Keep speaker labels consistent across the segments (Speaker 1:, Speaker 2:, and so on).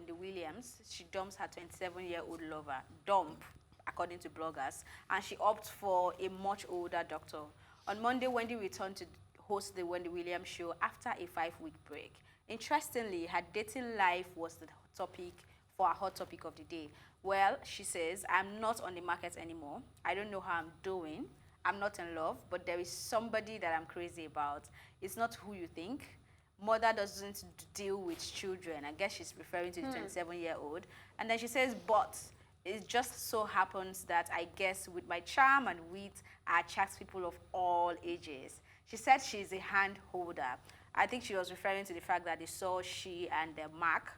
Speaker 1: Wendy Williams. She dumps her 27-year-old lover. Dump, according to bloggers. And she opts for a much older doctor. On Monday, Wendy returned to host the Wendy Williams show after a 5-week break. Interestingly, her dating life was the topic for a hot topic of the day. Well, she says, I'm not on the market anymore. I don't know how I'm doing. I'm not in love, but there is somebody that I'm crazy about. It's not who you think. Mother doesn't deal with children. I guess she's referring to the 27-year-old. And then she says, but it just so happens that I guess with my charm and wit, I attract people of all ages. She said she's a hand holder. I think she was referring to the fact that they saw she and Mark,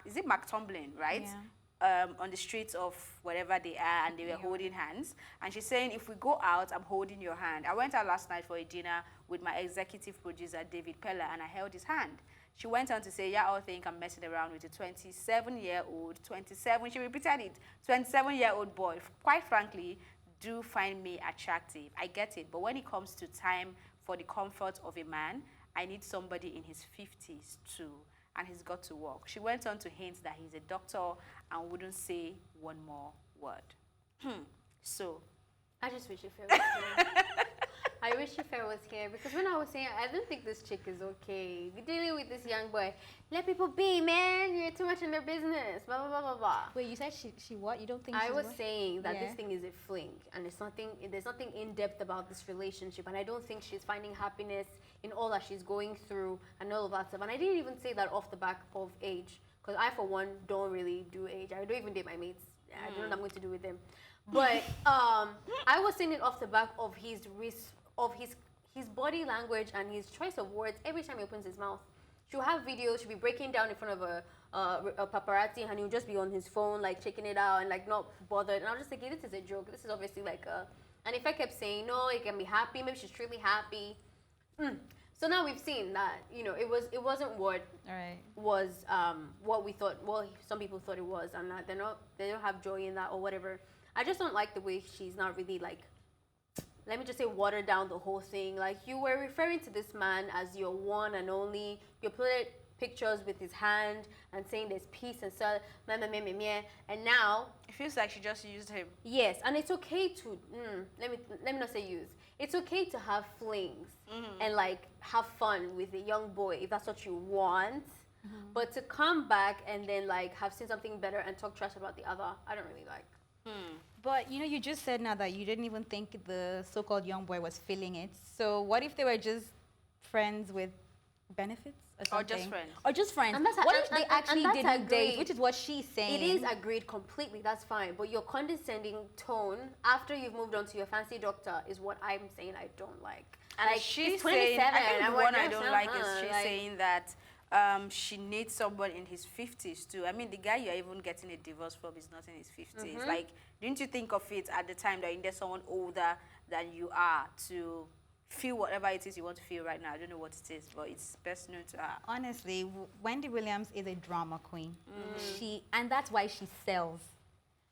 Speaker 1: is it Mark Tomlin, right? Yeah. On the streets of wherever they are, and they were holding hands. And she's saying, if we go out, I'm holding your hand. I went out last night for a dinner with my executive producer, David Pella, and I held his hand. She went on to say, yeah, I think I'm messing around with a 27-year-old, she repeated it, 27-year-old boy. Quite frankly, do find me attractive. I get it. But when it comes to time for the comfort of a man, I need somebody in his 50s too. And he's got to work. She went on to hint that he's a doctor and wouldn't say one more word. So,
Speaker 2: I just wish your fair was here. I wish your fair was here, because when I was saying, I don't think this chick is okay. You're dealing with this young boy. Let people be, man. You're too much in their business. Blah, blah, blah, blah, blah.
Speaker 3: Wait, you said she what? You don't think
Speaker 2: I was saying that this thing is a fling, and there's nothing in-depth about this relationship, and I don't think she's finding happiness in all that she's going through and all of that stuff. And I didn't even say that off the back of age, because I, for one, don't really do age. I don't even date my mates. I don't know what I'm going to do with them. But I was saying it off the back of his body language and his choice of words every time he opens his mouth. She'll have videos, she'll be breaking down in front of a paparazzi, and he'll just be on his phone, like checking it out and like not bothered. And I'm just thinking, this is a joke. This is obviously like a... And if I kept saying, no, you can be happy, maybe she's truly happy. So now we've seen that, you know, it wasn't what was what we thought. Well, some people thought it was, and that they don't have joy in that or whatever. I just don't like the way she's not really like, let me just say, watered down the whole thing. Like, you were referring to this man as your one and only. You put pictures with his hand and saying there's peace and so, and now
Speaker 1: it feels like she just used him.
Speaker 2: Yes, and it's okay to let me not say use. It's okay to have flings and like have fun with a young boy if that's what you want. But to come back and then like have seen something better and talk trash about the other, I don't really like.
Speaker 3: But you know, you just said now that you didn't even think the so-called young boy was feeling it. So what if they were just friends with benefits or something? Or just friends.
Speaker 2: And
Speaker 3: What if they actually didn't date, which is what she's saying?
Speaker 2: It is agreed completely, that's fine. But your condescending tone after you've moved on to your fancy doctor is what I'm saying I don't like.
Speaker 1: And like, she's saying, I think the one I don't like is she's saying that she needs someone in his 50s too. I mean, the guy you're even getting a divorce from is not in his 50s. Like, didn't you think of it at the time that you need someone older than you are to feel whatever it is you want to feel right now? I don't know what it is, but it's best known to her.
Speaker 3: Honestly, Wendy Williams is a drama queen. And that's why she sells.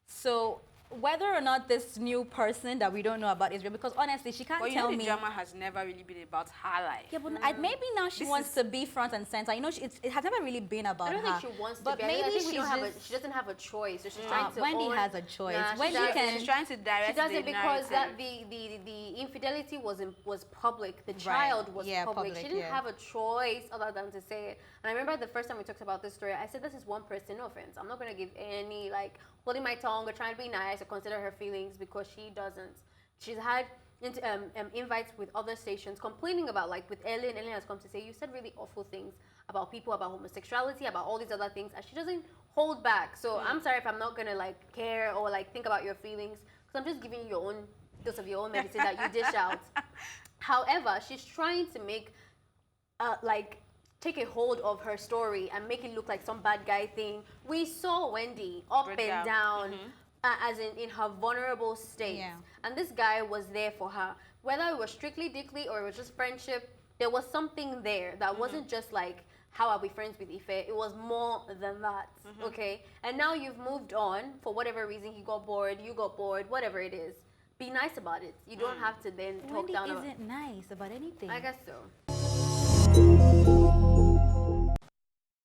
Speaker 3: So whether or not this new person that we don't know about is real, because honestly, she can't tell me.
Speaker 1: The drama has never really been about her life.
Speaker 3: Yeah, but maybe now she wants to be front and center. You know, it has never really been about her.
Speaker 2: I don't think she wants to be.
Speaker 3: Maybe
Speaker 2: I think she doesn't have a choice. So she's trying to
Speaker 3: Wendy has a choice.
Speaker 1: She's trying to direct.
Speaker 2: She doesn't, because the infidelity was public. The child was public. She didn't have a choice other than to say it. And I remember the first time we talked about this story, I said, this is one person, no offense. I'm not going to give any, like, holding my tongue or trying to be nice or consider her feelings, because she doesn't. She's had invites with other stations complaining about, like with Ellen. Ellen has come to say, you said really awful things about people, about homosexuality, about all these other things, and she doesn't hold back. So I'm sorry if I'm not going to like care or like think about your feelings, because I'm just giving you your own dose of your own medicine that you dish out. However, she's trying to make take a hold of her story and make it look like some bad guy thing. We saw Wendy up and down, as in her vulnerable state. And this guy was there for her. Whether it was strictly dickly or it was just friendship, there was something there that wasn't just like, how are we friends with Ife? It was more than that, okay? And now you've moved on. For whatever reason, he got bored, you got bored, whatever it is. Be nice about it. You don't have to then talk down.
Speaker 3: Wendy isn't nice about anything.
Speaker 2: I guess so.